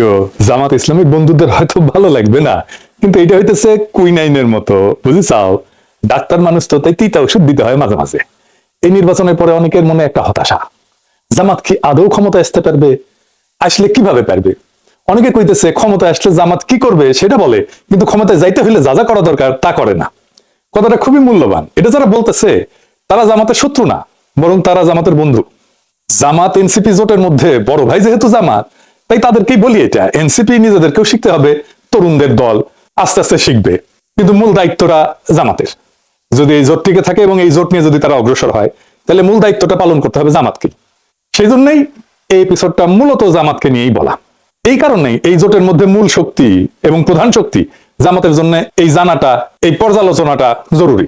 প্রিয় জামাত ইসলামী বন্ধুদের হয়তো ভালো লাগবে না, কিন্তু এটা হইতেছে কুইনাইনের মতো, বুঝেছাও? ডাক্তার মানুষ তো, তাই তিতা ওষুধ দিতে হয় মাঝে মাঝে। এই নির্বাচনের পরে অনেকের মনে একটা হতাশা, জামাত কি আদৌ ক্ষমতা আসতে পারবে? আসলে কিভাবে পারবে? অনেকে কইতেছে ক্ষমতা আসলে জামাত কি করবে সেটা বলে, কিন্তু ক্ষমতায় যাইতে হলে যা যা করা দরকার তা করে না। কথাটা খুবই মূল্যবান। এটা যারা বলতেছে তারা জামাতের শত্রু না, বরং তারা জামাতের বন্ধু। জামাত এনসিপি জোটের মধ্যে বড় ভাই যেহেতু জামাত, তাই তাদেরকেই বলি এটা, এনসিপি নিজেদেরকেও শিখতে হবে, তরুণদের দল আস্তে আস্তে শিখবে, কিন্তু মূল দায়িত্বটা জামাতের। যদি এই জোট টিকে থাকে এবং এই জোট নিয়ে যদি তারা অগ্রসর হয়, তাহলে মূল দায়িত্বটা পালন করতে হবে জামাতকে। সেই জন্যই এই এপিসোডটা মূলত জামাতকে নিয়েই বলা। এই কারণেই এই জোটের মধ্যে মূল শক্তি এবং প্রধান শক্তি জামাতের জন্য এই জানাটা, এই পর্যালোচনাটা জরুরি।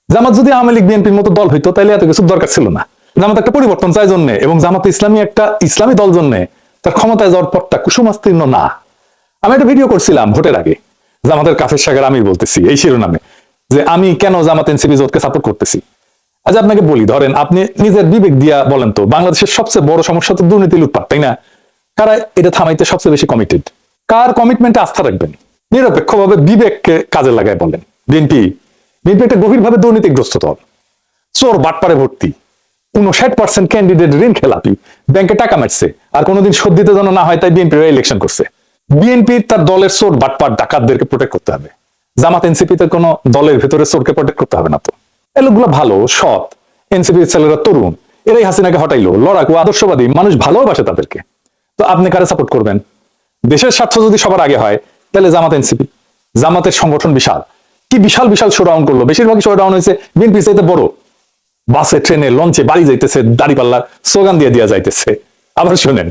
জামাত যদি আওয়ামী লীগ বিএনপির মতো দল হইতো তাহলে এত কিছু দরকার ছিল না। জামাত একটা পরিবর্তন চায় জন্যে, এবং জামাত ইসলামী একটা ইসলামী দল জন্যে তার ক্ষমতায় যাওয়ার পথটা কুসুমাস্তীর্ণ না। আমি একটা ভিডিও করছিলাম ভোটের আগে, জামাতের কাফের সাগর আমির বলতেছি এই শিরোনামে, যে আমি কেন জামাত এনসিপি জোটকে সাপোর্ট করতেছি। আজ আপনাকে বলি, ধরেন আপনি নিজের বিবেক দিয়া বলেন তো, বাংলাদেশের সবচেয়ে বড় সমস্যা তো দুর্নীতি, লুটপাট, তাই না? কারা এটা থামাইতে সবচেয়ে বেশি কমিটেড? কার কমিটমেন্টে আস্থা রাখবেন? নিরপেক্ষভাবে বিবেককে কাজে লাগায় বলেন। বিএনপি একটা গভীরভাবে দুর্নীতিগ্রস্ত দল, চোর বাটপারে ভর্তি, 59% ক্যান্ডিডেট ঋণ খেলাপি, ব্যাংকে টাকা মারছে, আর কোনোদিন শোধ দিতে যেন না হয় তাই বিএনপি ইলেকশন করছে। বিএনপি তার দলের চোর বাটপার ডাকাতদেরকে প্রোটেক্ট করতে হবে। জামাত এনসিপিতে কোনো দলের ভেতরে চোরকে প্রোটেক্ট করতে হবে না তো। এই লোকগুলো ভালো, সৎ, এনসিপির ছেলেরা তরুণ, এরাই হাসিনাকে হটাইলো, লড়াকু, আদর্শবাদী, মানুষ ভালোবাসে তাদেরকে। তো আপনি কারে সাপোর্ট করবেন? দেশের স্বার্থ যদি সবার আগে হয়, তাহলে জামাত এনসিপি। জামাতের সংগঠন বিশাল, কি বিশাল বিশাল শোডাউন করলো, বেশিরভাগই শোডাউন হয়েছে বিএনপি চাইতে বড়। বাসে, ট্রেনে, লঞ্চে বাড়ি যাইতেছে, দাড়িপাল্লার স্লোগান দিয়ে দেওয়া যাইতেছে। আবার শোনেন,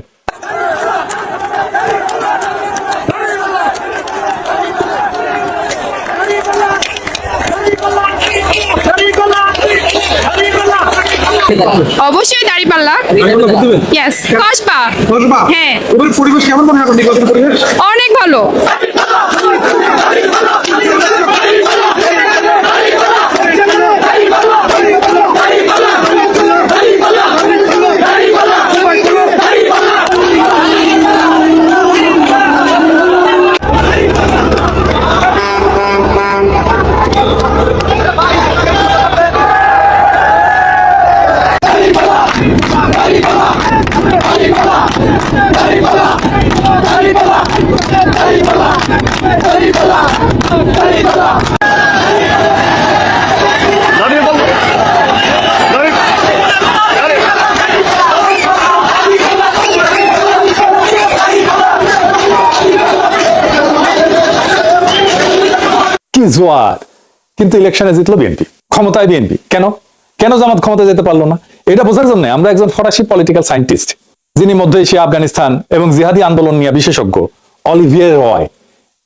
অবশ্যই দাঁড়িপাল্লা। ইয়েস, কসবা। হ্যাঁ, পরিবেশ কেমন মনে হয়? নির্বাচন পরিবেশ অনেক ভালো। কি জোয়ার! কিন্তু ইলেকশনে জিতলো বিএনপি, ক্ষমতায় বিএনপি। কেন কেন জামাত ক্ষমতায় যেতে পারলো না? এটা বোঝার জন্য আমরা একজন ফরাসি পলিটিক্যাল সায়েন্টিস্ট, যিনি মধ্য এশিয়া, আফগানিস্তান এবং জিহাদি আন্দোলন নিয়ে বিশেষজ্ঞ, অলিভিয়ে রয়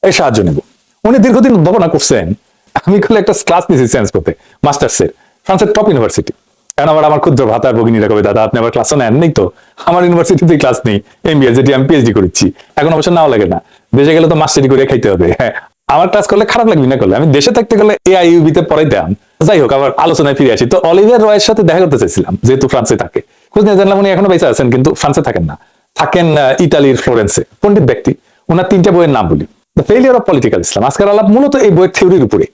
এর সাহায্য নেব। উনি দীর্ঘদিন উদ্ভাবনা করছেন। আমি খুলে একটা ক্লাস নিয়েছি চেঞ্জ করতে, মাস্টার্সের, ফ্রান্সের টপ ইউনিভার্সিটি। এখন আবার আমার ক্ষুদ্র ভাতার ভগিনীরা কবে, দাদা আপনি আবার ক্লাসও নেন? নেই তো, আমার ইউনিভার্সিটিতে ক্লাস নেই, এমবিএ, যেটি আমি পিএইচডি করেছি। এখন অবশ্য নাও লাগে না, দেশে গেলে তো মাস্টারি করে খাইতে হবে। হ্যাঁ, আমার ক্লাস করলে খারাপ লাগবে না করলে, আমি দেশে থাকতে গেলে এআইইউবি তে পড়াইতাম। যাই হোক, আবার আলোচনায় ফিরে আসি। তো অলিভিয়ার রয়ের সাথে দেখা করতে চাইছিলাম, যেহেতু ফ্রান্সে থাকে। খোঁজ নিয়ে জানলাম উনি এখনো বেঁচে আছেন, কিন্তু ফ্রান্সে থাকেন না, থাকেন ইতালির ফ্লোরেন্সে। পণ্ডিত ব্যক্তি। ওনার 3টা বইয়ের নাম বলি। দ্য ফেইলিয়ার অফ পলিটিক্যাল ইসলাম। আজকের আলাপ মূলত এই বইয়ের থিওরির উপরে।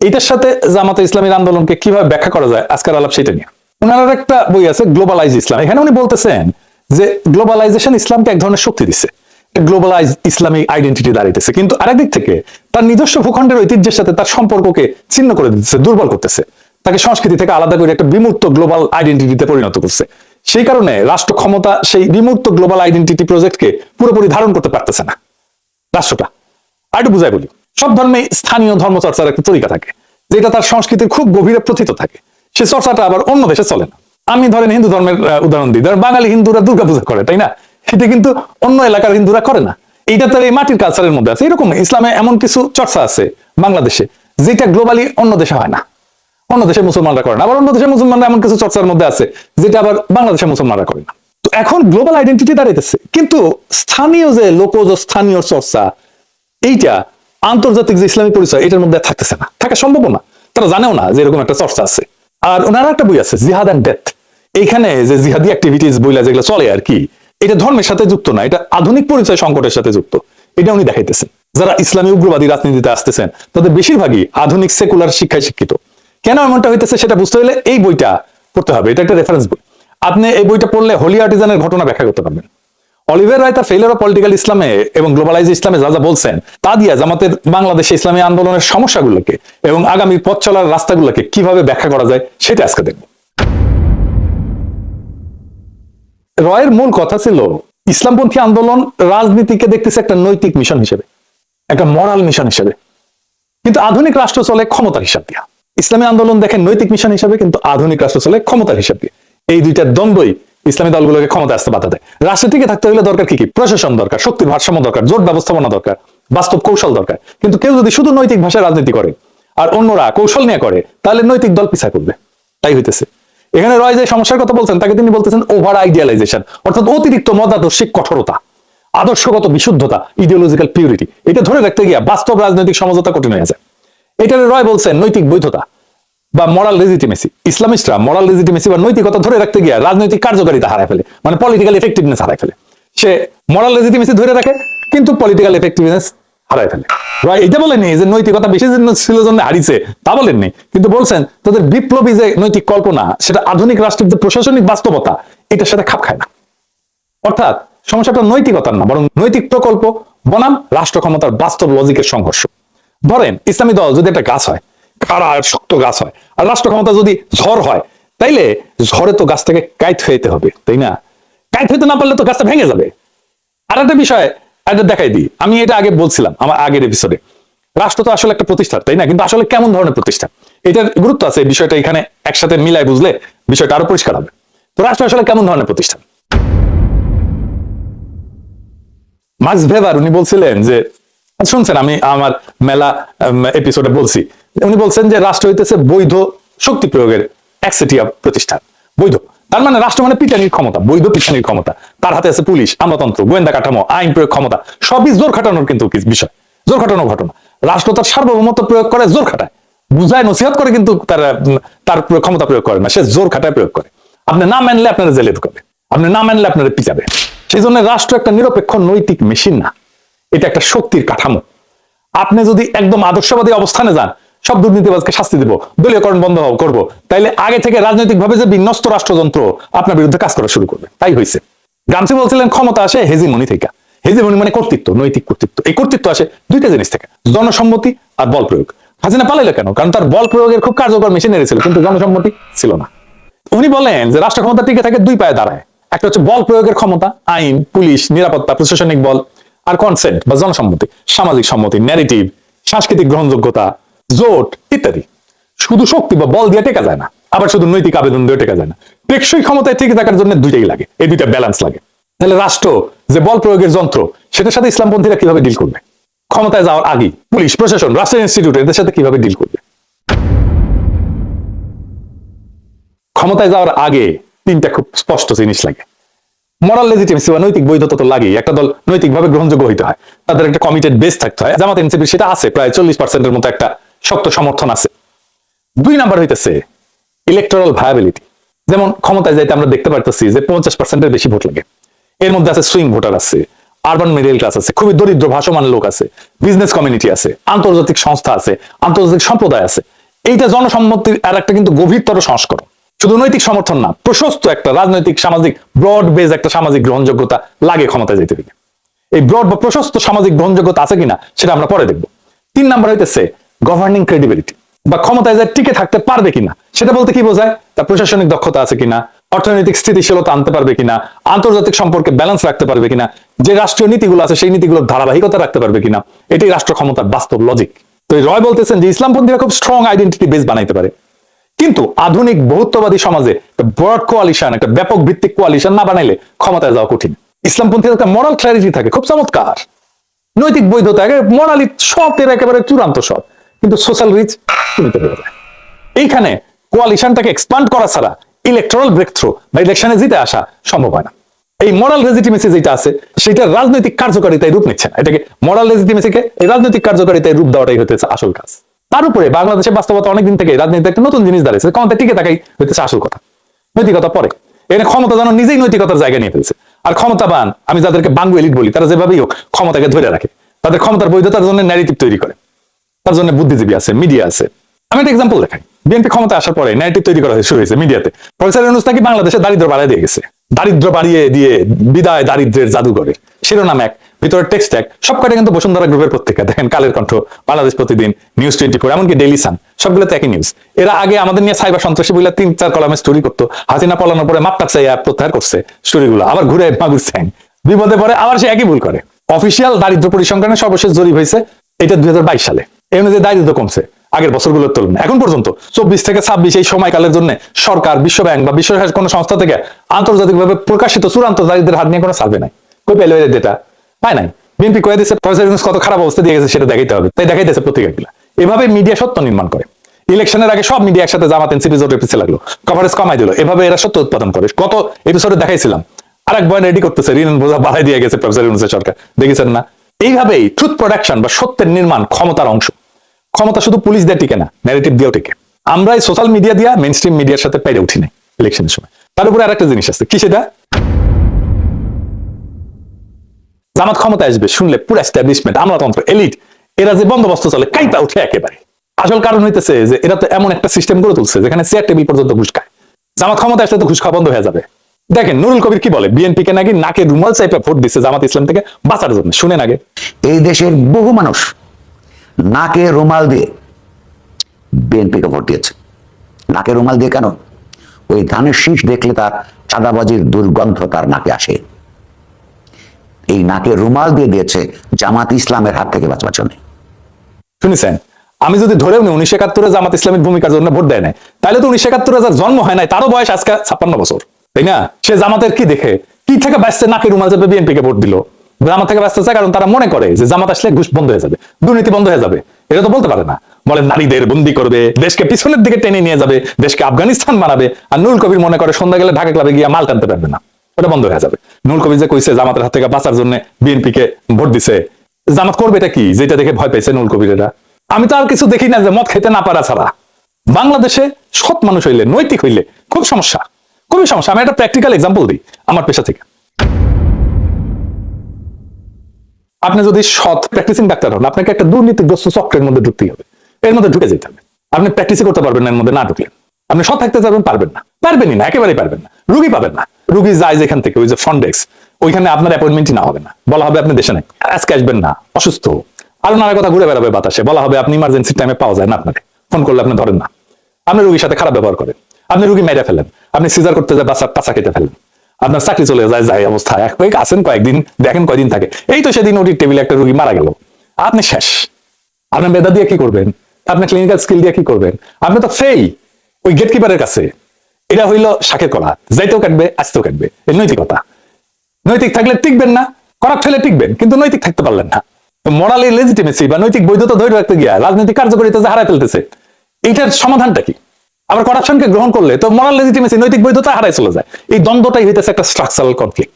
এইটার সাথে জামাতে ইসলামীর আন্দোলনকে কিভাবে ব্যাখ্যা করা যায়, আজকের আলাপ সেটা নিয়ে। ওনার একটা বই আছে, গ্লোবালাইজ ইসলাম। এখানে উনি বলতেছেন যে গ্লোবালাইজেশন ইসলামকে এক ধরনের শক্তি দিচ্ছে, গ্লোবালাইজ ইসলামিক আইডেন্টিটি দাঁড়াইতেছে, কিন্তু আরেকদিক থেকে তার নিজস্ব ভূখণ্ডের ঐতিহ্যের সাথে তার সম্পর্ককে ছিন্ন করে দিচ্ছে, দুর্বল করতেছে, তাকে সংস্কৃতি থেকে আলাদা করে একটা বিমূর্ত গ্লোবাল আইডেন্টিটিতে পরিণত করছে। সেই কারণে রাষ্ট্র ক্ষমতা সেই বিমূর্ত গ্লোবাল আইডেন্টিটি প্রজেক্টকে পুরোপুরি ধারণ করতে পারতেছে না রাষ্ট্রটা। আর একটু বুঝাই বলি, সব ধর্মে স্থানীয় ধর্ম চর্চার একটা তরিকা থাকে, যেটা তার সংস্কৃতির খুব গভীরে প্রথিত থাকে। সে চর্চাটা আবার অন্য দেশে চলে না। আমি ধরেন হিন্দু ধর্মের উদাহরণ দিই, ধরেন বাঙালি হিন্দুরা দুর্গাপূজা করে, তাই না? এটা কিন্তু অন্য এলাকার হিন্দুরা করে না। এইটা তার এই মাটির কালচারের মধ্যে আছে। এরকম ইসলামে এমন কিছু চর্চা আছে বাংলাদেশে, যেটা গ্লোবালি অন্য দেশে হয় না, অন্য দেশে মুসলমানরা করে না। আবার অন্য দেশের মুসলমানরা এমন কিছু চর্চার মধ্যে আছে, যেটা আবার বাংলাদেশের মুসলমানরা করে না। তো এখন গ্লোবাল আইডেন্টিটি দাঁড়াইতেছে, কিন্তু স্থানীয় যে লোকজ স্থানীয় চর্চা, এইটা আন্তর্জাতিক যে ইসলামী পরিচয়, এটার মধ্যে থাকতেছে না, থাকা সম্ভব না। তারা জানেও না যে এরকম একটা চর্চা আছে। আর ওনার একটা বই আছে, জিহাদ এন্ড ডেথ। এইখানে যে জিহাদি অ্যাক্টিভিটিস বইলা যেগুলো চলে আর কি, এটা ধর্মের সাথে যুক্ত না, এটা আধুনিক পরিচয় সংকটের সাথে যুক্ত। এটা উনি দেখাইতেছেন। যারা ইসলামী উগ্রবাদী রাজনীতিতে আসতেছেন তাদের বেশিরভাগই আধুনিক সেকুলার শিক্ষায় শিক্ষিত। কেন এমনটা হইতেছে সেটা বুঝতে হলে এই বইটা পড়তে হবে। এটা একটা রেফারেন্স বই। আপনি এই বইটা পড়লে হোলি আর্টিজানের ঘটনা ব্যাখ্যা করতে পারবেন। অলিভার রায় তার ফেইলিওর অফ পলিটিক্যাল ইসলামে এবং গ্লোবালাইজ ইসলামে যা যা বলছেন তা দিয়ে জামাতের বাংলাদেশে ইসলামী আন্দোলনের সমস্যাগুলোকে এবং আগামী পথ চলার রাস্তাগুলোকে কিভাবে ব্যাখ্যা করা যায় সেটা আজকে দেখব। রয়ের মূল কথা ছিল ইসলামপন্থী আন্দোলন রাজনীতিকে দেখতেছে একটা নৈতিক মিশন হিসেবে, একটা মরাল মিশন হিসেবে, কিন্তু আধুনিক রাষ্ট্র চলে ক্ষমতার হিসাব দিয়ে। ইসলামী আন্দোলন দেখেন নৈতিক মিশন হিসাবে, কিন্তু আধুনিক রাষ্ট্র চলে ক্ষমতার হিসাব দিয়ে। এই দুইটার দ্বন্দ্বই ইসলামী দলগুলোকে ক্ষমতা আসতে বাধা দেয়। রাষ্ট্রের টিকে থাকতে হলে দরকার কি? প্রশাসন দরকার, শক্তির ভারসাম্য দরকার, জোট ব্যবস্থাপনা দরকার, বাস্তব কৌশল দরকার। কিন্তু কেউ যদি শুধু নৈতিক ভাষায় রাজনীতি করে আর অন্যরা কৌশল নিয়ে করে, তাহলে নৈতিক দল পিছায় করবে। তাই হইতেছে। এখানে রয় যে সমস্যার কথা বলছেন তাকে তিনি বলতেছেন ওভার আইডিয়ালাইজেশন, অর্থাৎ অতিরিক্ত মতাদর্শিক কঠোরতা, আদর্শগত বিশুদ্ধতা, ইডিওলজিক্যাল পিউরিটি। এটা ধরে রাখতে গিয়ে বাস্তব রাজনৈতিক সমঝোতা কঠিন হয়ে যায়। এটা রয় বলছেন নৈতিক বৈধতা বা মরাল লেজিটিমেসি। ইসলামিস্টরা মরাল লেজিটিমেসি বা নৈতিকতা ধরে রাখতে গিয়ে রাজনৈতিক কার্যকারিতা হারায় ফেলে, মানে পলিটিক্যাল এফেক্টিভনেস হারায় ফেলে। সে মরাল লেজিটিমেসি ধরে রাখে কিন্তু পলিটিক্যাল এফেক্টিভনেস হারায় ফেলে। রয় এটা বলেননি যে নৈতিকতা বেশি ছিল জন্য হারিয়েছে, তা বলেননি, কিন্তু বলছেন তাদের বিপ্লবী যে নৈতিক কল্পনা সেটা আধুনিক রাষ্ট্রের যে প্রশাসনিক বাস্তবতা এটার সাথে খাপ খায় না। অর্থাৎ সমস্যাটা নৈতিকতার না, বরং নৈতিক প্রকল্প বনাম রাষ্ট্র ক্ষমতার বাস্তব লজিকের সংঘর্ষ। ধরেন ইসলামী দল যদি একটা গাছ হয়, খাড়া শক্ত গাছ হয়, আর রাষ্ট্র ক্ষমতা যদি ঝড় হয়, তাইলে ঝড়ে তো গাছটাকে কাইট হইতে হবে, তাই না? কাইট হইতে না পারলে তো গাছটা ভেঙে যাবে। আর একটা বিষয় এটা দেখাই দিই, আমি এটা আগে বলছিলাম আমার আগের এপিসোডে, রাষ্ট্র তো আসলে একটা প্রতিষ্ঠান, তাই না? কিন্তু আসলে কেমন ধরনের প্রতিষ্ঠান এটার গুরুত্ব আছে। এই বিষয়টা এখানে একসাথে মিলাই বুঝলে বিষয়টা আরো পরিষ্কার হবে। তো রাষ্ট্র আসলে কেমন ধরনের প্রতিষ্ঠান? মার্কস ভেবার উনি বলছিলেন যে, শুনছেন আমি আমার মেলা এপিসোডে বলছি, উনি বলছেন যে রাষ্ট্র হইতেছে বৈধ শক্তি প্রয়োগের একচেটিয়া প্রতিষ্ঠান। বৈধ তার মানে রাষ্ট্র মানে পিটানির ক্ষমতা, বৈধ পিটানির ক্ষমতা। তার হাতে আছে পুলিশ, আমলাতন্ত্র, গোয়েন্দা কাঠামো, আইন প্রয়োগ ক্ষমতা, সবই জোর খাটানোর কিন্তু বিষয়, জোর খাটানোর ঘটনা। রাষ্ট্র তার সার্বভৌমত্ব প্রয়োগ করে, জোর খাটায়, বুঝায়, নসিহত করে, কিন্তু তার ক্ষমতা প্রয়োগ করে না, সে জোর খাটায় প্রয়োগ করে। আপনি না মানলে আপনারা জেলে ঢুকাবে, আপনি না মানলে আপনারা পিটাবে। সেই জন্য রাষ্ট্র একটা নিরপেক্ষ নৈতিক মেশিন না, এটা একটা শক্তির কাঠামো। আপনি যদি একদম আদর্শবাদী অবস্থানে যান, সব দুর্নীতিবাজকে শাস্তি দেব, দলীয়করণ বন্ধ করব, তাইলে আগে থেকে রাজনৈতিক ভাবে যে বিন্যস্ত রাষ্ট্রযন্ত্র আপনার বিরুদ্ধে কাজ করা শুরু করবে। তাই হয়েছে। গান্ধী বলছিলেন ক্ষমতা আসে হেজিমনি থেকে। হেজিমনি মানে কর্তৃত্ব, নৈতিক কর্তৃত্ব। এই কর্তৃত্ব আসে দুইটা জিনিস থেকে, জনসম্মতি আর বল প্রয়োগ। হাসিনা পালাইলো কেন? কারণ তার বল প্রয়োগের খুব কার্যকর মেশিনারি ছিল, কিন্তু জনসম্মতি ছিল না। উনি বলেন যে রাষ্ট্র ক্ষমতা টিকে থাকে দুই পায়ে দাঁড়ায়। একটা হচ্ছে বল প্রয়োগের ক্ষমতা, আইন, পুলিশ, নিরাপত্তা, প্রশাসনিক বল, আর কনসেন্ট বা জনসম্মতি, সামাজিক সম্মতি, ন্যারেটিভ, সাংস্কৃতিক গ্রহণযোগ্যতা, জোট ইত্যাদি। শুধু শক্তি বা বল দিয়ে টেকা যায় না, আবার শুধু নৈতিক আবেদন দিয়ে টেকা যায় না। টেকসই ক্ষমতায় টিকে থাকার জন্য দুইটাই লাগে, এই দুইটা ব্যালেন্স লাগে। তাহলে রাষ্ট্র যে বল প্রয়োগের যন্ত্র, সেটার সাথে ইসলামপন্থীরা কিভাবে ডিল করবে? ক্ষমতায় যাওয়ার আগে পুলিশ, প্রশাসন, রাষ্ট্রের ইনস্টিটিউট এদের সাথে কিভাবে ডিল করবে? ক্ষমতায় যাওয়ার আগে তিনটা খুব স্পষ্ট জিনিস লাগে। মরাল লেজিটিমেসি বা নৈতিক বৈধতা তো লাগেই। একটা দল নৈতিকভাবে গ্রহণযোগ্য হইতে হয়, তাদের একটা কমিটেড বেস থাকতে হয়। জামাত এনসিপি সেটা আছে, প্রায় 40% মতো একটা শক্ত সমর্থন আছে। দুই নাম্বার হইতেছে ইলেকটোরাল ভায়াবিলিটি। যেমন ক্ষমতায় যাইতে আমরা দেখতে পারতেছি যে 50%-এর বেশি ভোট লাগে। এর মধ্যে আছে সুইং ভোটার আছে, আরবান মিডল ক্লাস আছে, খুবই দরিদ্র ভাসমান লোক আছে, বিজনেস কমিউনিটি আছে, আন্তর্জাতিক সংস্থা আছে, আন্তর্জাতিক সম্প্রদায় আছে। এইটা জনসম্মতির আর একটা কিন্তু গভীরতর সংস্করণ। শুধু নৈতিক সমর্থন না, প্রশস্ত একটা রাজনৈতিক সামাজিক ব্রড বেজ একটা সামাজিক গ্রহণযোগ্যতা লাগে ক্ষমতায় যেতে গেলে। এই ব্রড বা প্রশস্ত সামাজিক গ্রহণযোগ্যতা আছে কিনা সেটা আমরা পরে দেখবো। 3 নাম্বার হইতেছে গভর্নিং ক্রেডিবিলিটি, বা ক্ষমতায় যায় টিকে থাকতে পারবে কিনা। সেটা বলতে কি বোঝায়? তার প্রশাসনিক দক্ষতা আছে কিনা, অর্থনৈতিক স্থিতিশীলতা আনতে পারবে কিনা, আন্তর্জাতিক সম্পর্কে ব্যালেন্স রাখতে পারবে কিনা, যে রাষ্ট্রীয় নীতিগুলো আছে সেই নীতিগুলোর ধারাবাহিকতা রাখতে পারবে কিনা। এটাই রাষ্ট্র ক্ষমতার বাস্তব লজিক। তো রয় বলতেছেন যে ইসলামপন্থীরা খুব স্ট্রং আইডেন্টিটি বেস বানাইতে পারে, কিন্তু আধুনিক বহুত্ববাদী সমাজে ব্রড কোয়ালিশন, একটা ব্যাপক ভিত্তিক কোয়ালিশন না বানাইলে ক্ষমতায় যাওয়া কঠিন। ইসলামপন্থীদের একটা মরাল ক্ল্যারিটি থাকে, খুব চমৎকার। নৈতিক বৈধতা, মোরালি সতের একেবারে চূড়ান্ত সৎ, কিন্তু সোশ্যাল রিচ সীমিত হয়ে যায়। এইখানে কোয়ালিশনটাকে এক্সপান্ড করা ছাড়া ইলেকট্রাল ব্রেক থ্রু বা ইলেকশনে জিতে আসা সম্ভব হয় না। এই মরাল লেজিটিমেসি যেটা আছে সেটা রাজনৈতিক কার্যকারিতায় রূপ নিচ্ছে না। এটাকে মরাল লেজিটিমেসিকে এই রাজনৈতিক কার্যকারিতায় রূপ দেওয়াটাই হতেছে আসল কাজ। তার উপরে বাংলাদেশের বাস্তবতা অনেকদিন থেকে রাজনীতি একটা নতুন জিনিস দাঁড়িয়েছে, ক্ষমতা টিকে থাকাই হইতেছে আসল কথা, নৈতিকতা পরে। এখানে ক্ষমতা যেন নিজেই নৈতিকতার জায়গা নিয়ে ফেলছে। আর ক্ষমতাবান, আমি যাদেরকে বাঙ্গু এলিট বলি, তারা যেভাবেই হোক ক্ষমতাকে ধরে রাখে, তাদের ক্ষমতার বৈধতার জন্য ন্যারেটিভ তৈরি করে, তার জন্য বুদ্ধিজীবী আছে, মিডিয়া আছে। আমি একটা এক্সাম্পল দেখাই। বিএনপি ক্ষমতা আসার পরে ন্যারেটিভ তৈরি করা শুরু হয়েছে মিডিয়াতে, প্রফেসর ইউনূস নাকি বাংলাদেশে দারিদ্র বাড়ায় দিয়ে গেছে, দারিদ্র বাড়িয়ে দিয়ে বিদায় দারিদ্রের জাদুঘরে, শিরোনাম এক, ভিতরে টেক্সট এক। সবকটা কিন্তু বসুন্ধরা গ্রুপের পত্রিকা, দেখেন কালের কণ্ঠ, বাংলাদেশ প্রতিদিন, নিউজ 24, এমনকি ডেইলি সান, সবগুলোতে একই নিউজ। এরা আগে আমাদের নিয়ে সাইবার সন্ত্রাসী বলে 3-4 কলামে স্টোরি করতো, হাসিনা পলানোর পরে মাপটা চাইয়া প্রত্যাহার করছে স্টোরিগুলো, আবার ঘুরে মাগুর স্যাং, বিপদে পরে আবার সে একই ভুল করে। অফিসিয়াল দারিদ্র পরিসংখ্যানের সর্বশেষ জরিপ হয়েছে এটা 2022 সালে, এই অনুযায়ী দারিদ্র কমছে আগের বছরগুলোর তুলনায়। এখন পর্যন্ত 24 থেকে 26 এই সময়কালের জন্য সরকার, বিশ্ব ব্যাংক বা বিশ্ব কোনো সংস্থা থেকে আন্তর্জাতিকভাবে প্রকাশিত চূড়ান্ত দারিদ্রের হার নিয়ে কোনো সার্ভে নাই। কই পেলো এর ডেটা? পায় নাই। বিএনপি কয়ে দিচ্ছে প্রফেসর ইউনূস কত খারাপ অবস্থা দিয়ে গেছে সেটা দেখাইতে হবে, তাই দেখাইতেছে পত্রিকাগুলো। এভাবে মিডিয়া সত্য নির্মাণ করে। ইলেকশনের আগে সব মিডিয়া একসাথে জামাত এনসিপি জোটের পিছিয়ে লাগলো, কভারেজ কমাই দিল, এভাবে এরা সত্য উৎপাদন করে। গত এপিসোডে দেখাইছিলাম আরেক বয়ান রেডি করতেছে, ঋণ বোঝা বাড়াই দিয়ে গেছে প্রফেসর ইউনূসের সরকার, দেখেছেন না? এইভাবেই ট্রুথ প্রোডাকশন বা সত্যের নির্মাণ ক্ষমতার অংশ। ক্ষমতা শুধু পুলিশ দিয়ে টিকে না, ন্যারেটিভ দিয়েও টিকে। আমরা এই সোশ্যাল মিডিয়া দিয়া মেইন স্ট্রিম মিডিয়ার সাথে পেরে উঠি নাই ইলেকশনের সময়। তার উপরে আরেকটা জিনিস আছে, কি সেটা? জামাত ক্ষমতা আসবে শুনলে পুরো এস্টাবলিশমেন্ট, আমলাতন্ত্র, এলিট, এরা যে বন্দোবস্ত চলে কাইপা উঠে একেবারে। আসল কারণ হইতেছে যে এরা তো এমন একটা সিস্টেম গড়ে তুলছে যেখানে চেয়ার টেবিল পর্যন্ত ঘুষ খায়। জামাত ক্ষমতা আসলে তো ঘুষ খাওয়া বন্ধ হয়ে যাবে। দেখেন নুরুল কবির কি বলে, বিএনপি কে নাকি নাকে রুমাল চাইপা ভোট দিচ্ছে জামাত ইসলাম থেকে বাঁচার জন্য। শুনেন আগে। এই দেশের বহু মানুষ নাকে রুমাল দিয়ে বিএনপিকে ভোট দিয়েছে। নাকে রুমাল দিয়ে কেন? ওই ধানের শীষ দেখলে তার চাঁদাবাজির দুর্গন্ধ তার নাকে আসে। এই নাকে রুমাল দিয়ে দিয়েছে জামাত ইসলামের হাত থেকে বাঁচবার জন্য। শুনেছেন? আমি যদি ধরেও নি 1971 জামাত ইসলামের ভূমিকার জন্য ভোট দেয় নাই, তাহলে তো 1971 যার জন্ম হয় নাই তারও বয়স আজকে 56 বছর, তাই না? সে জামাতের কি দেখে, কি থেকে বাঁচছে, নাকে রুমাল চেপে বিএনপি কে ভোট দিল। জামাত থেকে বাঁচতে চায় কারণ তারা মনে করে যে জামাত আসলে ঘুষ বন্ধ হয়ে যাবে, দুর্নীতি বন্ধ হয়ে যাবে। এটা তো বলতে পারে না। বলে নারীদের বন্দি করবে, দেশকে পিছনের দিকে টেনে নিয়ে যাবে, দেশকে আফগানিস্তান বানাবে। আর নুরুল কবির মনে করে সন্ধ্যা গেলে ঢাকা ক্লাবে গিয়ে মাল টানতে পারবে না, ওটা বন্ধ হয়ে যাবে। নুরুল কবির যে কইছে জামাতের হাত থেকে বাঁচার জন্য বিএনপি কে ভোট দিছে, জামাত করবে এটা কি? যেটা দেখে ভয় পাইছে নুরুল কবির। এটা আমি তো আর কিছু দেখি না যে মদ খেতে না পারা ছাড়া বাংলাদেশে সৎ মানুষ হইলে, নৈতিক হইলে খুব সমস্যা, খুবই সমস্যা। আমি একটা প্র্যাকটিক্যাল এক্সাম্পল দিই আমার পেশা থেকে। আপনি যদি সৎ প্র্যাকটিসিং ডাক্তার হন, আপনাকে একটা দুর্নীতিগ্রস্ত চক্রের মধ্যে ঢুকতেই হবে, এর মধ্যে ঢুকে যেতে হবে। আপনি প্র্যাকটিসই করতে পারবেন না এর মধ্যে না ঢুকলে। আপনি সৎ থাকতে চাইবেন, পারবেন না, পারবেনই না, একেবারেই পারবেন না। রুগী পাবেন না, রুগী যায় যেখান থেকে, ওই যে ফ্রন্ট ডেস্ক, ওইখানে আপনার অ্যাপয়েন্টমেন্টই না হবে না, বলা হবে আপনি দেশে নাই, আজকে আসবেন না, অসুস্থ, আরো নানা কথা ঘুরে বেড়াবে বাতাসে, বলা হবে আপনি ইমার্জেন্সি টাইমে পাওয়া যায় না, আপনাকে ফোন করলে আপনি ধরেন না, আপনি রুগীর সাথে খারাপ ব্যবহার করেন, আপনি রুগী মেরে ফেলেন, আপনি সিজার করতে যায় বাচ্চা পাচা কেটে ফেলেন, আপনার চাকরি চলে যায়, যায় অবস্থা, আসেন কয়েকদিন, দেখেন কয়দিন থাকে। এই তো সেদিন ওটির টেবিলে একটা রুগী মারা গেল, আপনি শেষ। আপনার মেধা দিয়ে কি করবেন? আপনার ক্লিনিক্যাল স্কিল দিয়ে কি করবেন? আপনি তো ফেই ওই গেটকিপারের কাছে। এটা হইলো শাকের কলা, যাইতেও কাটবে, আসতেও কাটবে। এই নৈতিকতা। নৈতিক থাকলে টিকবেন না, করাপ হলে টিকবেন, কিন্তু নৈতিক থাকতে পারলেন না। মোরালি লেজিটিমেসি বা নৈতিক বৈধতা ধরে রাখতে গিয়া রাজনৈতিক কার্যকরিতা যে হারাই ফেলতেছে, এইটার সমাধানটা কি? আবার করাপশনকে গ্রহণ করলে তো মোরাল লেজিটিমেসি, নৈতিক বৈধতা হারাই চলে যায়। এই দ্বন্দ্বটাই হইতেছে একটা স্ট্রাকচারাল কনফ্লিক্ট।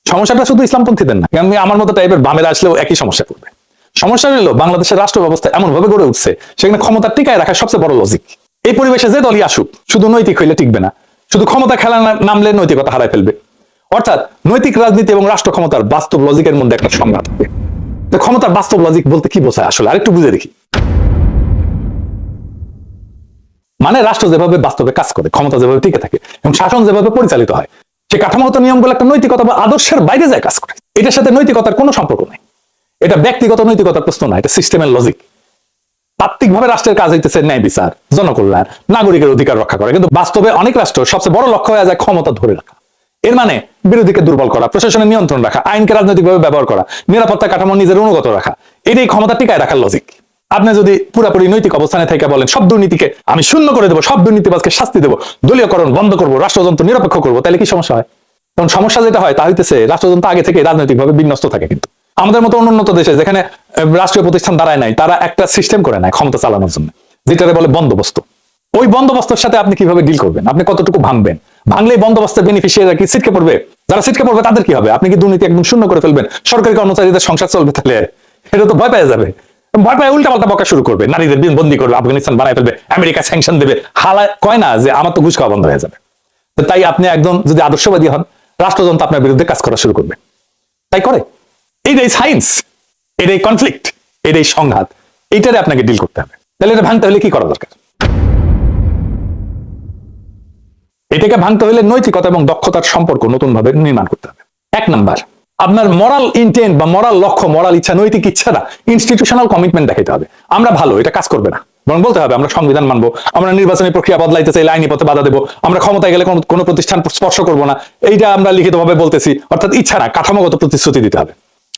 সমস্যাটা শুধু ইসলামপন্থীদের না, কারণ আমার মতো টাইপের বামেরা আসলেও একই সমস্যা করবে। সমস্যা হলো বাংলাদেশের রাষ্ট্র ব্যবস্থা এমন ভাবে গড়ে উঠছে, সেখানে ক্ষমতা টিকায় রাখা সবচেয়ে বড় লজিক। এই পরিবেশে যে দলই আসুক, শুধু নৈতিক হইলে টিকবে না, শুধু ক্ষমতা খেলা নামলে নৈতিকতা হারাই ফেলবে। অর্থাৎ নৈতিক রাজনীতি এবং রাষ্ট্র ক্ষমতার বাস্তব লজিকের মধ্যে একটা সংঘাত হবে। ক্ষমতার বাস্তব লজিক বলতে কি বোঝায় আসলে আরেকটু বুঝে দেখি। মানে রাষ্ট্র যেভাবে বাস্তবে কাজ করে, ক্ষমতা যেভাবে টিকে থাকে এবং শাসন যেভাবে পরিচালিত হয়, সে কাঠামোগত নিয়মগুলো একটা নৈতিকতা বা আদর্শের বাইরে যায় কাজ করে। এটার সাথে নৈতিকতার কোনো সম্পর্ক নেই। এটা ব্যক্তিগত নৈতিকতার প্রশ্ন না, এটা সিস্টেমের লজিক। তাত্ত্বিকভাবে রাষ্ট্রের কাজ হইতেছে ন্যায় বিচার, জনকল্যাণ, নাগরিকের অধিকার রক্ষা করা, কিন্তু বাস্তবে অনেক রাষ্ট্র সবচেয়ে বড় লক্ষ্য হয়ে যায় ক্ষমতা ধরে রাখা। এর মানে বিরোধীকে দুর্বল করা, প্রশাসনের নিয়ন্ত্রণ রাখা, আইনকে রাজনৈতিকভাবে ব্যবহার করা, নিরাপত্তা কাঠামো নিজের অনুগত রাখা, এটাই ক্ষমতা টিকায় রাখার লজিক। আপনি যদি পুরোপুরি নৈতিক অবস্থানে থেকে বলেন সব দুর্নীতিকে আমি শূন্য করে দেবো, সব দুর্নীতিবাজকে শাস্তি দেবো, দলীয়করণ বন্ধ করবো, রাষ্ট্রযন্ত্র নিরপেক্ষ করবো, তাহলে কি সমস্যা হয়? কারণ সমস্যা যেটা হয় তা হইতেছে রাষ্ট্রযন্ত্র আগে থেকে রাজনৈতিকভাবে বিন্যস্ত থাকে। কিন্তু আমাদের মতো উন্নত দেশে যেখানে রাষ্ট্রীয় প্রতিষ্ঠান দাঁড়ায় নাই, তারা একটা সিস্টেম করে নেয় ক্ষমতা চালানোর জন্য, যেটারে বলে বন্দোবস্ত। ওই বন্দোবস্তের সাথে আপনি কিভাবে ডিল করবেন, আপনি কতটুকু ভাঙবেন, ভাঙলেই বন্দোবস্তের বেনিফিশিয়ারিরা কি ছিটকে পড়বে? যারা ছিটকে পড়বে তাদের কি হবে? আপনি কি দুর্নীতি একদম শূন্য করে ফেলবেন, সরকারি কর্মচারীদের সংসার চলবে? তাহলে এটা তো ভয় পেয়ে যাবে, ভয় পায় উল্টা পাল্টা বকা শুরু করবে, নারীদের বন্দি করবে, আফগানিস্তান বানায় ফেলবে, আমেরিকা স্যাংশন দেবে। হালা কয় না যে আমার তো ঘুষ খাওয়া বন্ধ হয়ে যাবে। তাই আপনি একদম যদি আদর্শবাদী হন, রাষ্ট্রযন্ত্র আপনার বিরুদ্ধে কাজ করা শুরু করবে। তাই করে, এইটাই সায়েন্স, এটাই কনফ্লিক্ট, এটাই সংঘাত, এইটারে আপনাকে ডিল করতে হবে। তাহলে এটা ভাঙতে হলে কি করা দরকার? এটাকে ভাঙতে হলে নৈতিকতা এবং দক্ষতার সম্পর্ক নতুন ভাবে নির্মাণ করতে হবে। 1 নাম্বার, আপনার মরাল ইন্টেন্ট বা মরাল লক্ষ্য, মরাল ইচ্ছা, নৈতিক ইচ্ছাটা ইনস্টিটিউশনাল কমিটমেন্ট দেখাতে হবে। আমরা ভালো, এটা কাজ করবে না, বরং বলতে হবে আমরা সংবিধান মানবো, আমরা নির্বাচনী প্রক্রিয়া বদলাইতে চাইলে আইনি পথে বাধা দেবো, আমরা ক্ষমতায় গেলে কোনো প্রতিষ্ঠান স্পর্শ করবো না, এইটা আমরা লিখিতভাবে বলতেছি। অর্থাৎ ইচ্ছা না, কাঠামোগত প্রতিশ্রুতি দিতে হবে।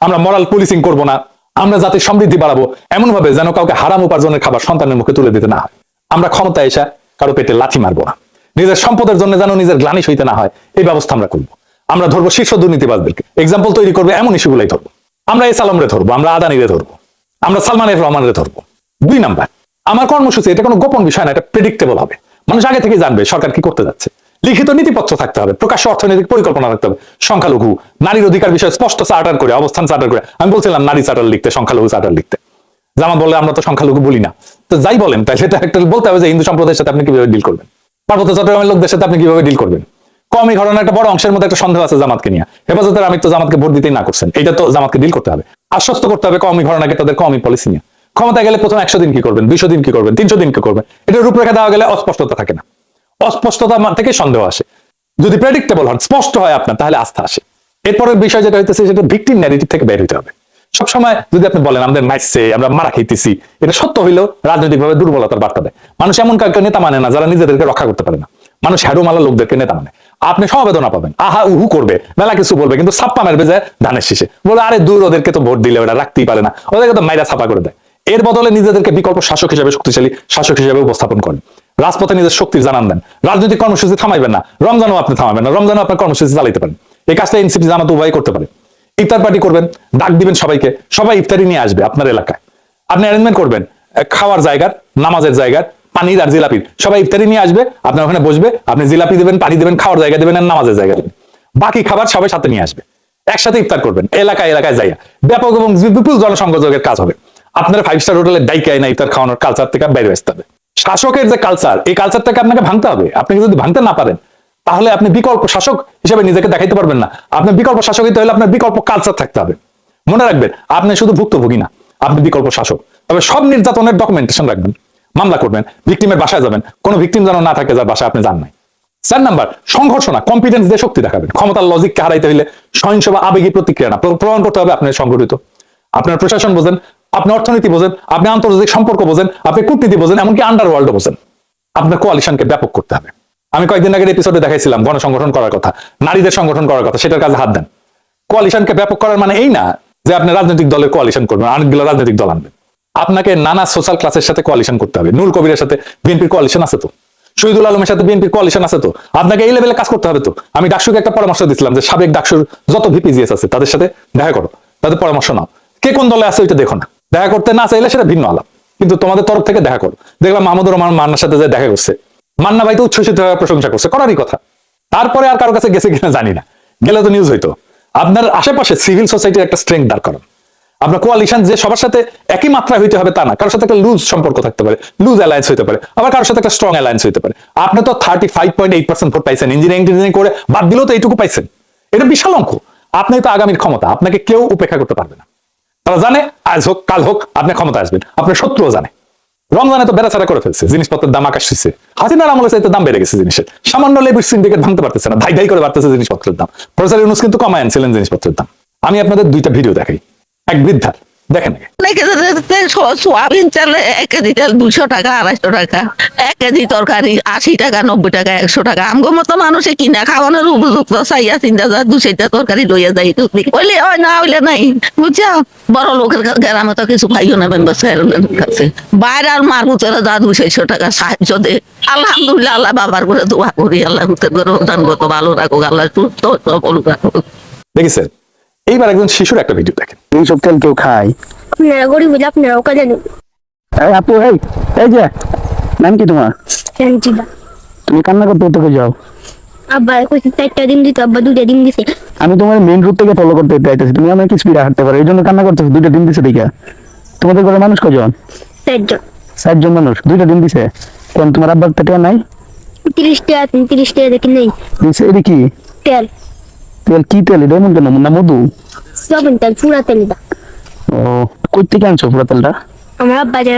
আমরা মরাল পুলিশিং করবো না, আমরা জাতির সমৃদ্ধি বাড়াবো এমন ভাবে যেন কাউকে হারাম উপার্জনের খাবার সন্তানের মুখে তুলে দিতে না হয়। আমরা ক্ষমতায় এসে কারো পেটে লাথি মারবো না, নিজের সম্পদের জন্য যেন নিজের গ্লানি সইতে না হয় এই ব্যবস্থা আমরা করবো। আমরা ধরবো শীর্ষ দুর্নীতিবাজদেরকে, এক্সাম্পল তৈরি করবে এমন ইস্যুগুলাই ধরবো। আমরা এস আলমরে ধরবো, আমরা আদানিরে ধরবো, আমরা সালমান এফ রহমানরে ধরবো। 2 নাম্বার, আমার কর্মসূচি এটা কোনো গোপন বিষয় না, এটা প্রেডিক্টেবল হবে, মানুষ আগে থেকে জানবে সরকার কি করতে যাচ্ছে। লিখিত নীতিপত্র থাকতে হবে, প্রকাশ্য অর্থনৈতিক পরিকল্পনা রাখতে হবে, সংখ্যালঘু নারীর অধিকার বিষয়ে স্পষ্ট চার্টার করে, অবস্থান চার্টার করে। আমি বলছিলাম নারী চার্টার লিখতে, সংখ্যালঘু চার্টার লিখতে। জামাত বলে আমরা তো সংখ্যালঘু বলি না, তো যাই বলেন তাই সেটা একটা বলতে হবে যে হিন্দু সম্প্রদায়ের সাথে আপনি কিভাবে ডিল করবেন, পার্বত্য চট্টগ্রামের লোকদের সাথে আপনি কিভাবে ডিল করবেন। কমই ঘটনা একটা বড় অংশের মধ্যে একটা সন্দেহ আছে জামাতকে নিয়ে। হেফাজতের আমির তো জামাতকে ভোট দিতেই না করছেন, এটা তো জামাতকে ডিল করতে হবে, আশ্বস্ত করতে হবে কমই ঘটনাকে তাদের কমই পলিসি নিয়ে। ক্ষমতায় গেলে প্রথম 100 দিন কি করবেন, 200 দিন কি করবেন, 300 দিন কি করবেন, এটা রূপরেখা দেওয়া গেলে অস্পষ্টতা থাকে না, অস্পষ্টতা থেকে সন্দেহ আসে। যদি প্রেডিক্টেবল হয়, স্পষ্ট হয় আপনার, তাহলে আস্থা আসে। এরপরের বিষয় যেটা হইতেছে সেটা ভিকটিম ন্যারেটিভ থেকে বের হইতে হবে। সবসময় যদি আপনি বলেন আমাদের মাইসে আমরা মারা খাইতেছি, এটা সত্য হইলেও রাজনৈতিকভাবে দুর্বলতার বার্তা দেয়। মানুষ এমন কাউকে নেতা মানে না যারা নিজেদেরকে রক্ষা করতে পারে না, মানুষ হ্যাডোমালা লোকদেরকে নেতা মানে। আপনি সমবেদনা পাবেন, আহা উহু করবে, মেলা কিছু বলবে, কিন্তু ছাপ্পা মারবে যায় ধানের শীষে, বলে আরে দূর, ওদেরকে তো ভোট দিলে ওরা রাখতেই পারে না, ওদেরকে তো মাইরা ছাপা করে দেয়। এর বদলে নিজেদেরকে বিকল্প শাসক হিসেবে, শক্তিশালী শাসক হিসেবে উপস্থাপন করেন, রাজপথে নিজের শক্তির জানান দেন। রাজনৈতিক কর্মসূচি থামাইবেন না, রমজানও আপনি থামাবেন না, রমজানও আপনার কর্মসূচি চালাইতে পারেন। এই কাজটা এনসিপি জামাত উভয় করতে পারে। ইফতার পার্টি করবেন, ডাক দিবেন সবাইকে, সবাই ইফতারি নিয়ে আসবে আপনার এলাকায়। আপনি অ্যারেঞ্জমেন্ট করবেন খাওয়ার জায়গার, নামাজের জায়গার, পানির আর জিলাপির, সবাই ইফতারি নিয়ে আসবে, আপনার ওখানে বসবে, আপনি জিলাপি দেবেন, পানি দেবেন, খাওয়ার জায়গা দেবেন আর নামাজের জায়গা দেবেন। বাকি খাবার সবাই সাথে নিয়ে আসবে, একসাথে ইফতার করবেন এলাকায় এলাকায় যাইয়া। ব্যাপক এবং বিপুল জনসংযোগের কাজ হবে। আপনারা 5 স্টার হোটেলে ডাইকায় না ইফতার খাওয়ানোর কালচার থেকে বাইরে আসতে হবে। শাসকের যে কালচার, এই কালচারটাকে আপনাকে ভাঙতে হবে। আপনি যদি ভাঙতে না পারেন তাহলে আপনি বিকল্প শাসক হিসেবে নিজেকে দেখাইতে পারবেন না। আপনি বিকল্প শাসক হইতে হলে আপনার বিকল্প কালচার থাকতে হবে। মনে রাখবেন আপনি শুধু ভুক্তভোগী না, আপনি বিকল্প শাসক। তবে সব নির্যাতনের ডকুমেন্টেশন রাখবেন, মামলা করবেন, ভিকটিমের বাসায় যাবেন, কোনো ভিকটিম যেন না থাকে যার বাসায় আপনি যান নাই। 4 নাম্বার, সংঘর্ষ না, কম্পিটেন্স দিয়ে শক্তি দেখাবেন। ক্ষমতার লজিককে হারাইতে হইলে সহিংস বা আবেগী প্রতিক্রিয়া না, প্রমাণ করতে হবে আপনি সংগঠিত। আপনার প্রশাসন বোঝেন, আপনি অর্থনীতি বোঝেন, আপনি আন্তর্জাতিক সম্পর্ক বোঝেন, আপনি কূটনীতি বোঝেন, এমনকি আন্ডারওয়ার্ল্ড বোঝেন। আপনার কোয়ালিশনকে ব্যাপক করতে হবে। আমি কয়েকদিন আগের এপিসোডে দেখাইছিলাম গণসংগঠন করার কথা, নারীদের সংগঠন করার কথা, সেটার কাজে হাত দেন। কোয়ালিশনকে ব্যাপক করার মানে এই না যে আপনি রাজনৈতিক দলের কোয়ালিশন করবেন, অনেকগুলো রাজনৈতিক দল আনবেন। আপনাকে নানা সোশ্যাল ক্লাসের সাথে কোয়ালিশন করতে হবে। নুরুল কবিরের সাথে বিএনপির কোয়ালিশন আছে তো, শহীদুল আলমের সাথে বিএনপির কোয়ালিশন আছে তো, আপনাকে এই লেভেলে কাজ করতে হবে তো। আমি ডাকসুকে একটা পরামর্শ দিচ্ছিলাম যে সাবেক ডাকসুর যত ভিপিজিএস আছে তাদের সাথে দেখা করো, তাদের পরামর্শ নাও, কে কোন দলে আছে ওইটা দেখো না। দেখা করতে না চাইলে সেটা ভিন্ন আলাপ, কিন্তু তোমাদের তরফ থেকে দেখা করো। দেখলাম মাহমুদুর রহমান মান্নার সাথে যে দেখা করছে, মান্না ভাই তো উচ্ছ্বসিত হয়ে প্রশংসা করছে, করারই কথা। তারপরে আর কারো কাছে গেছে কিনা জানি না, গেলে তো নিউজ হইতো। আপনার আশেপাশে সিভিল সোসাইটির একটা স্ট্রেংথ দাঁড় করান। আপনার কোয়ালিশন যে সবার সাথে একই মাত্রায় হইতে হবে তা না, কারোর সাথে একটা লুজ সম্পর্ক থাকতে পারে, লুজ অ্যালায়েন্স হইতে পারে, আবার কারোর সাথে একটা স্ট্রং অ্যালায়েন্স হইতে পারে। আপনি তো 35.8% ভোট পাইছেন, ইঞ্জিনিয়ারিং করে বাদ দিলেও তো এইটুকু পাইছেন, এটা বিশাল অঙ্ক। আপনি তো আগামীর ক্ষমতা, আপনাকে কেউ উপেক্ষা করতে পারবে না। তারা জানে আজ হোক কাল হোক আপনি ক্ষমতা আসবেন, আপনার শত্রুও জানে। রমজানে তো বেড়াচাড়া করে ফেলছে, জিনিসপত্রের দাম আকাশ ছুঁইছে। হাসিনার আমলে চাইতে দাম বেড়ে গেছে জিনিসের, সামান্য লেবুর সিন্ডিকেট ভাঙতে পারতেছে না, ধাই ধাই করে বাড়তেছে জিনিসপত্রের দাম। প্রফেসর ইউনূস কিন্তু কমায় আনছিলেন জিনিসপত্রের দাম। আমি আপনাদের 2টা ভিডিও দেখাই, এক বৃদ্ধার, দেখেন। সোয়াবিন চাল 1 কেজি তেল 200 টাকা 250 টাকা, 1 কেজি তরকারি 80 টাকা 90 টাকা 100 টাকা। আমগো মতো মানুষে কিনা খাওয়ানোর উপযুক্ত চাইয়া 3000 200 তরকারি লইয়া যাই, হইলে হয় না হইলে নাই, বুঝছো। বড় লোকের গ্রামে তো কিছু খাইও না কাছে, বাইরে আর মারগুতেরা যা 200 টাকা সাহায্য দে। আলহামদুলিল্লাহ, আল্লাহ বাবার করে দোয়া করি, আল্লাহ দান কত ভালো রাখুক, আল্লাহ সুস্থ সবল রাখুক। দেখেছেন, এইবার একজন শিশুর একটা ভিডিও দেখেন। এইসব তেল কেউ খায়? আপনারা গরিব হলে আপনারাও কাজে নেন। এই আপু, এই যে নাম কি তোমার? জানছিলাম তুমি কান্না করতে করতে কই যাও? আব্বা কইছে 4টা ডিম দিত, আব্বা 2টা ডিম দিছে। আমি তোমার মেইন রুট থেকে ফলো করতে চাইতেছি, তুমি আমার কি স্পিডে হাঁটতে পারো, এই জন্য কান্না করতেছো। 2টা ডিম দিছে দেখা। তোমাদের ঘরে মানুষ কয়জন? 4 জন। 4 জন মানুষ, 2টা ডিম দিছে। কোন তোমার আব্বার পেটে নাই? 30 টাকা 30 টাকা দেখি নেই দিছে। এটা কি তেল? তেল কি তেল এটা এমন কেন না মধু? সয়াবিন তেল পুরা তেলটা। ও কই থেকে আনছো পুরা তেলটা? আমার আব্বা যে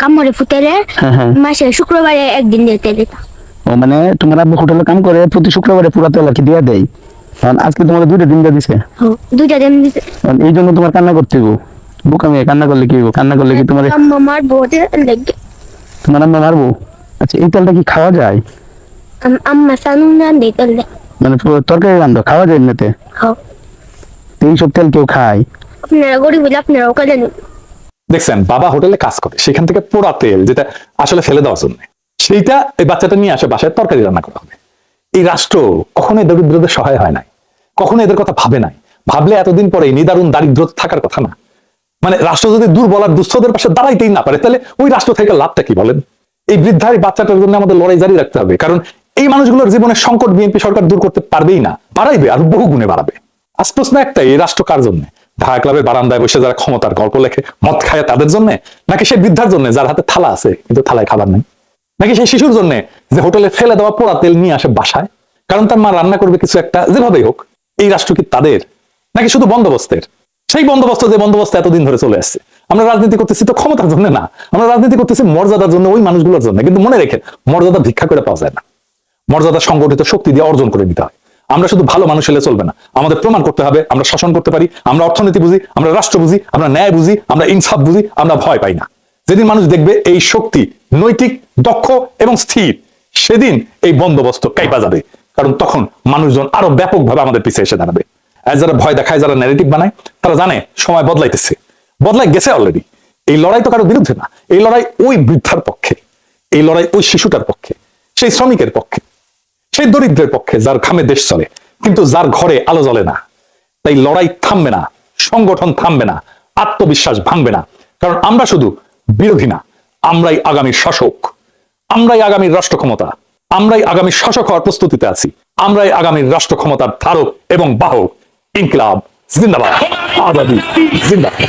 কামড়ে ফুটেলে হ্যাঁ, হ্যাঁ। মাসে শুক্রবারে একদিন দিয়ে তেল দিতাম। ও মানে তোমার আব্বু হোটেলে কাম করে প্রতি শুক্রবারে পুরা তেল আর কি দিয়ে দেয়, কারণ আজকে তোমার 2টা দিন দিয়ে দিছে। দুইটা দিন দিতে কারণ এই জন্য তোমার কান্না করতে হইব। বোকা মেয়ে কান্না করলে কি হইব? কান্না করলে কি তোমার আম্মা মার বোটে লেগে তোমার আম্মা মারবো? আচ্ছা এই তেলটা কি খাওয়া যায়? আম্মা সানুন রান দিয়ে তেল দেয়। মানে পুরো তরকারি রান্না খাওয়া যায় এমনিতে? খাও এইসব তেল কেউ খায়? আপনারা গরিব হলে আপনারাও কাজে নেন। দেখছেন, বাবা হোটেলে কাজ করে, সেখান থেকে পোড়া তেল যেটা আসলে ফেলে দেওয়ার জন্য, সেইটা এই বাচ্চাটা নিয়ে আসে বাসায় তরকারি রান্না করা হবে। এই রাষ্ট্র কখনোই দরিদ্রদের সহায় হয় নাই, কখনো এদের কথা ভাবে নাই। ভাবলে এতদিন পরে নিদারুণ দারিদ্র থাকার কথা না। মানে রাষ্ট্র যদি দুর্বল আর দুস্থদের পাশে দাঁড়াইতেই না পারে, তাহলে ওই রাষ্ট্র থেকে লাভটা কি বলেন? এই বৃদ্ধা এই বাচ্চাটার জন্য আমাদের লড়াই জারি রাখতে হবে, কারণ এই মানুষগুলোর জীবনের সংকট বিএনপি সরকার দূর করতে পারবেই না, বাড়াইবে আর বহু গুণে বাড়াবে। আজ প্রশ্ন একটাই, এই রাষ্ট্র কার জন্য? ঢাকা ক্লাবের বারান্দায় বসে যারা ক্ষমতার গল্প লেখে মদ খায় তাদের জন্য, নাকি সেই বৃদ্ধার জন্য যার হাতে থালা আছে কিন্তু থালায় খাবার নেই, নাকি সেই শিশুর জন্য যে হোটেলে ফেলে দেওয়া পোড়া তেল নিয়ে আসে বাসায় কারণ তার মা রান্না করবে কিছু একটা, যেভাবেই হোক? এই রাষ্ট্র কি তাদের, নাকি শুধু বন্দোবস্তের? সেই বন্দোবস্ত যে বন্দোবস্ত এতদিন ধরে চলে আসছে। আমরা রাজনীতি করতেছি তো ক্ষমতার জন্য না, আমরা রাজনীতি করতেছি মর্যাদার জন্য, ওই মানুষগুলোর জন্য। কিন্তু মনে রেখে, মর্যাদা ভিক্ষা করে পাওয়া যায় না, মর্যাদা সংগঠিত শক্তি দিয়ে অর্জন করে নিতে হয়। আমরা শুধু ভালো মানুষ হলে চলবে না, আমাদের প্রমাণ করতে হবে আমরা শাসন করতে পারি, আমরা অর্থনীতি বুঝি, আমরা রাষ্ট্র বুঝি, আমরা ন্যায় বুঝি, আমরা ইনসাফ বুঝি, আমরা ভয় পাই না। যেদিন মানুষ দেখবে এই শক্তি নৈতিক, দক্ষ এবং স্থির, সেদিন এই বন্দোবস্ত কাইপা যাবে। কারণ তখন মানুষজন আরো ব্যাপকভাবে আমাদের পিছিয়ে এসে দাঁড়াবে। আর যারা ভয় দেখায়, যারা ন্যারেটিভ বানায়, তারা জানে সময় বদলাইতেছে, বদলাই গেছে অলরেডি। এই লড়াই তো কারো বিরুদ্ধে না, এই লড়াই ওই বৃদ্ধার পক্ষে, এই লড়াই ওই শিশুটার পক্ষে, সেই শ্রমিকের পক্ষে, সেই দরিদ্রের পক্ষে যার ঘামে দেশ চলে কিন্তু যার ঘরে আলো জ্বলে না। তাই লড়াই থামবে না, সংগঠন থামবে না, আত্মবিশ্বাস ভাঙবে না। কারণ আমরা শুধু বিরোধী না, আমরাই আগামীর শাসক, আমরাই আগামীর রাষ্ট্র ক্ষমতা, আমরাই আগামীর শাসক হওয়ার প্রস্তুতিতে আছি, আমরাই আগামীর রাষ্ট্র ক্ষমতার ধারক এবং বাহক। ইনকিলাব জিন্দাবাদ, আজাদি জিন্দাবাদ।